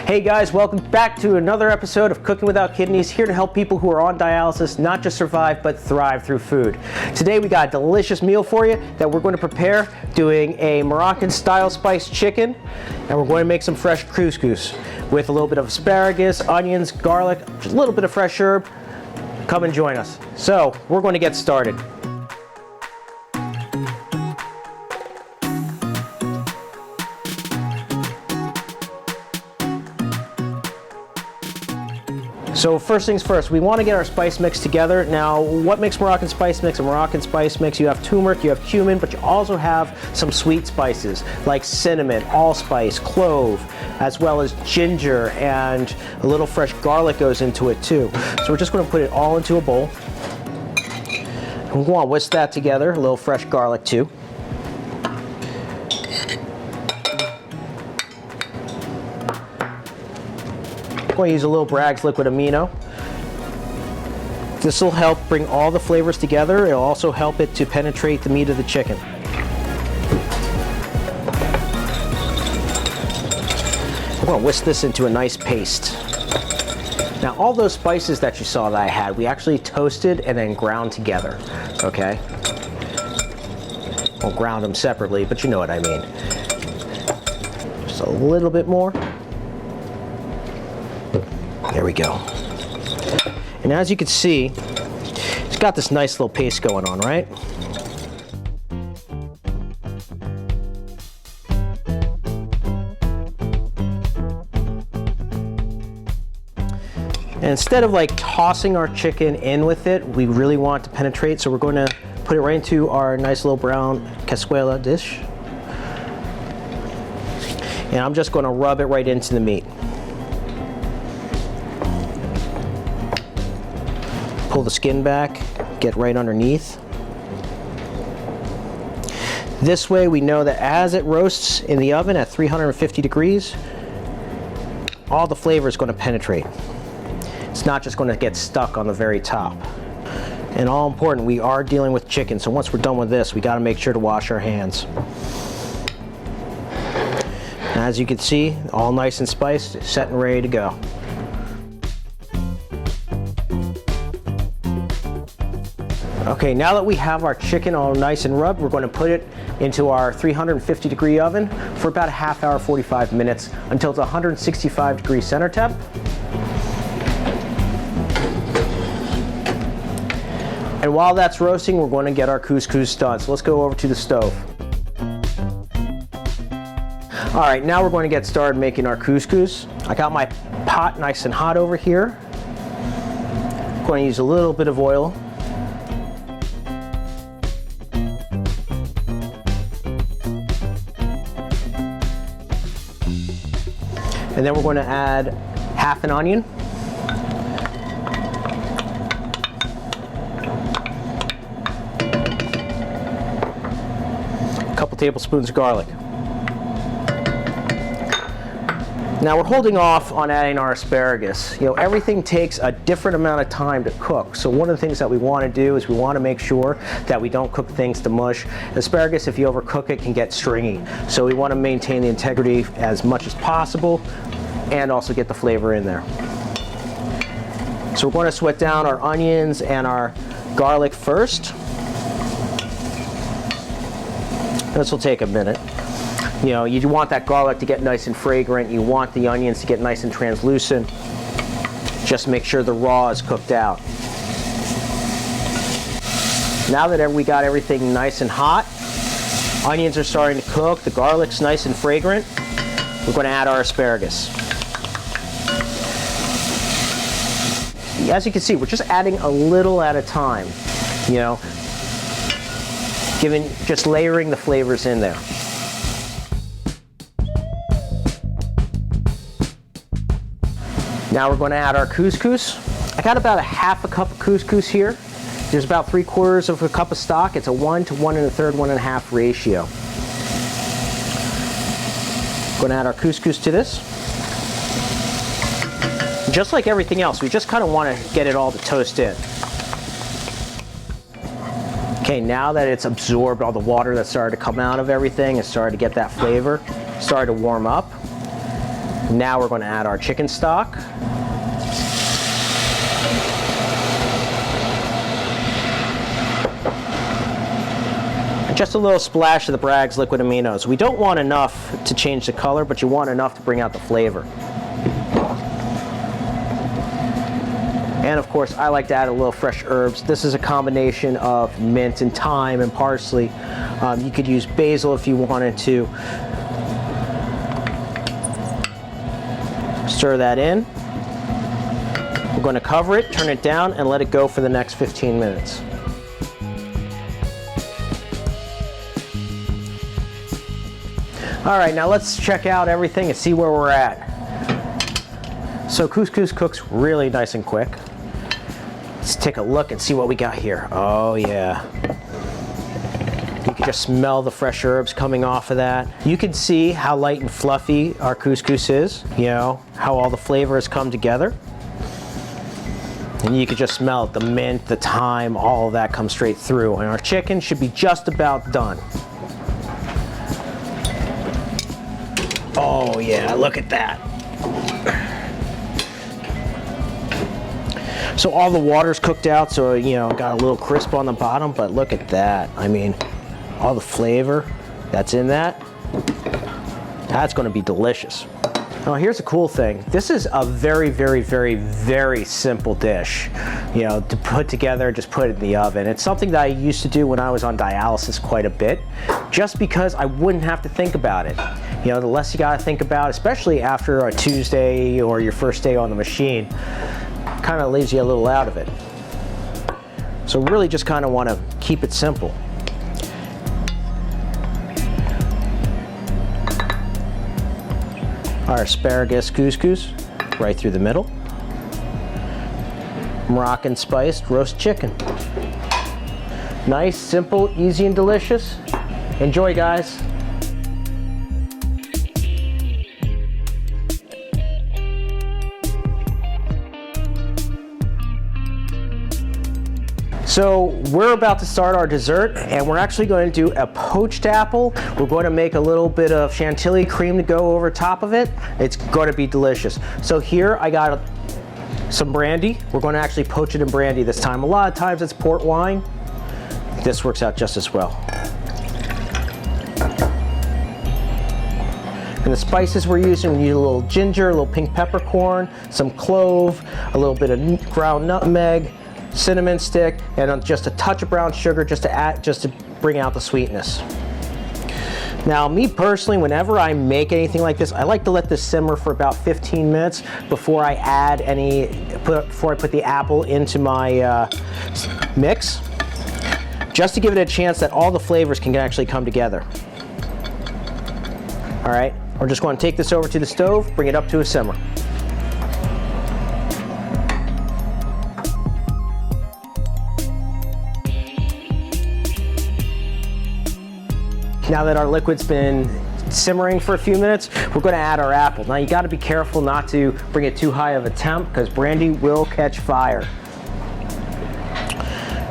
Hey guys, welcome back to another episode of Cooking Without Kidneys, here to help people who are on dialysis not just survive but thrive through food. Today we got a delicious meal for you that we're going to prepare, doing a Moroccan style spiced chicken, and we're going to make some fresh couscous with a little bit of asparagus, onions, garlic, just a little bit of fresh herb. Come and join us. So we're going to get started. So first things first, we want to get our spice mix together. Now, what makes Moroccan spice mix? A Moroccan spice mix, you have turmeric, you have cumin, but you also have some sweet spices like cinnamon, allspice, clove, as well as ginger, and a little fresh garlic goes into it too. So we're just going to put it all into a bowl. We want to whisk that together, a little fresh garlic too. I'm going to use a little Bragg's liquid amino. This will help bring all the flavors together. It'll also help it to penetrate the meat of the chicken. I'm going to whisk this into a nice paste. Now, all those spices that you saw that I had, we actually toasted and then ground together, okay? We'll ground them separately, but you know what I mean. Just a little bit more. There we go. And as you can see, it's got this nice little paste going on, right? And instead of like tossing our chicken in with it, we really want it to penetrate, so we're going to put it right into our nice little brown cazuela dish. And I'm just going to rub it right into the meat. Pull the skin back, get right underneath. This way we know that as it roasts in the oven at 350 degrees, all the flavor is going to penetrate. It's not just going to get stuck on the very top. And all important, we are dealing with chicken, so once we're done with this, we got to make sure to wash our hands. As you can see, all nice and spiced, set and ready to go. Okay, now that we have our chicken all nice and rubbed, we're going to put it into our 350 degree oven for about a half hour, 45 minutes, until it's 165 degree center temp. And while that's roasting, we're going to get our couscous done. So let's go over to the stove. All right, now we're going to get started making our couscous. I got my pot nice and hot over here. I'm going to use a little bit of oil. And then we're going to add half an onion. A couple tablespoons of garlic. Now we're holding off on adding our asparagus. You know, everything takes a different amount of time to cook. So one of the things that we want to do is we want to make sure that we don't cook things to mush. Asparagus, if you overcook it, can get stringy. So we want to maintain the integrity as much as possible and also get the flavor in there. So we're going to sweat down our onions and our garlic first. This will take a minute. You know, you want that garlic to get nice and fragrant. You want the onions to get nice and translucent. Just make sure the raw is cooked out. Now that we got everything nice and hot, onions are starting to cook, the garlic's nice and fragrant, we're going to add our asparagus. As you can see, we're just adding a little at a time, you know, just layering the flavors in there. Now we're going to add our couscous. I got about a half a cup of couscous here. There's about 3/4 of a cup of stock. It's a 1 to 1 1/3, 1 1/2 ratio. Going to add our couscous to this. Just like everything else, we just kind of want to get it all to toast in. Okay, now that it's absorbed all the water that started to come out of everything, it started to get that flavor, started to warm up. Now we're going to add our chicken stock. And just a little splash of the Bragg's liquid aminos. We don't want enough to change the color, but you want enough to bring out the flavor. And of course, I like to add a little fresh herbs. This is a combination of mint and thyme and parsley. You could use basil if you wanted to. Stir that in. We're going to cover it, turn it down, and let it go for the next 15 minutes. All right, now let's check out everything and see where we're at. So couscous cooks really nice and quick. Let's take a look and see what we got here. Oh yeah. You can just smell the fresh herbs coming off of that. You can see how light and fluffy our couscous is, you know, how all the flavors come together. And you can just smell it, the mint, the thyme, all of that comes straight through. And our chicken should be just about done. Oh yeah, look at that. So all the water's cooked out, so you know, got a little crisp on the bottom, but look at that. I mean, all the flavor that's in that, that's gonna be delicious. Now here's a cool thing. This is a very, very, very, very simple dish, you know, to put together, just put it in the oven. It's something that I used to do when I was on dialysis quite a bit, just because I wouldn't have to think about it. You know, the less you gotta think about, especially after a Tuesday or your first day on the machine, kind of leaves you a little out of it. So really just kind of want to keep it simple. Our asparagus couscous right through the middle. Moroccan spiced roast chicken. Nice, simple, easy, and delicious. Enjoy, guys. So we're about to start our dessert, and we're actually going to do a poached apple. We're going to make a little bit of chantilly cream to go over top of it. It's going to be delicious. So here I got some brandy. We're going to actually poach it in brandy this time. A lot of times it's port wine. This works out just as well. And the spices we're using, we use a little ginger, a little pink peppercorn, some clove, a little bit of ground nutmeg, cinnamon stick, and just a touch of brown sugar just to bring out the sweetness. Now, me personally, whenever I make anything like this, I like to let this simmer for about 15 minutes before I add before I put the apple into my mix, just to give it a chance that all the flavors can actually come together. All right, we're just going to take this over to the stove, bring it up to a simmer. Now that our liquid's been simmering for a few minutes, we're going to add our apple. Now you got to be careful not to bring it too high of a temp because brandy will catch fire.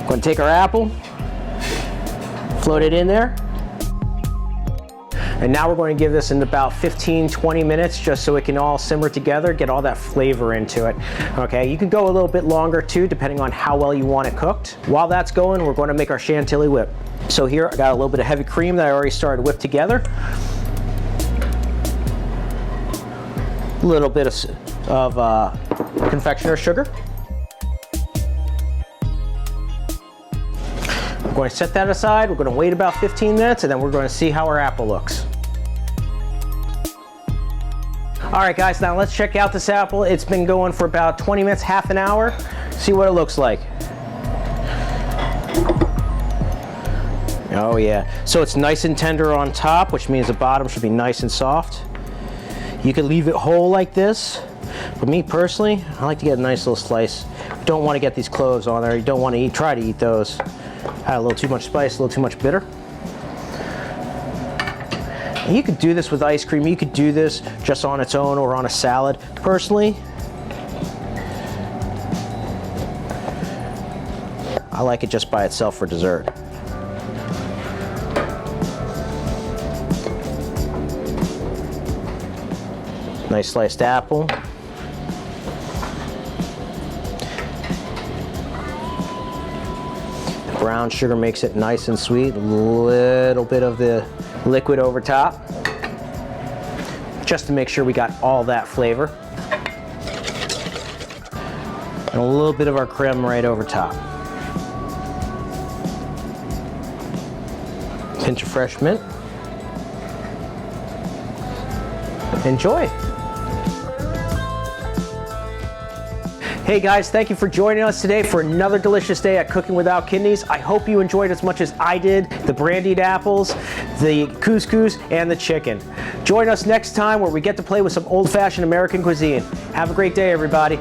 We're going to take our apple, float it in there, and now we're going to give this in about 15-20 minutes just so it can all simmer together, get all that flavor into it. Okay, you can go a little bit longer too, depending on how well you want it cooked. While that's going, we're going to make our chantilly whip. So here I got a little bit of heavy cream that I already started to whip together. A little bit of confectioner's sugar. We're going to set that aside. We're going to wait about 15 minutes and then we're going to see how our apple looks. All right guys, now let's check out this apple. It's been going for about 20 minutes, half an hour. See what it looks like. Oh yeah, so it's nice and tender on top, which means the bottom should be nice and soft. You could leave it whole like this, but me personally, I like to get a nice little slice. You don't want to get these cloves on there. You don't want to try to eat those. Had a little too much spice, a little too much bitter. And you could do this with ice cream. You could do this just on its own or on a salad. Personally, I like it just by itself for dessert. Nice sliced apple. Brown sugar makes it nice and sweet. A little bit of the liquid over top, just to make sure we got all that flavor. And a little bit of our creme right over top. Pinch of fresh mint. Enjoy. Hey guys, thank you for joining us today for another delicious day at Cooking Without Kidneys. I hope you enjoyed as much as I did the brandied apples, the couscous, and the chicken. Join us next time where we get to play with some old-fashioned American cuisine. Have a great day, everybody.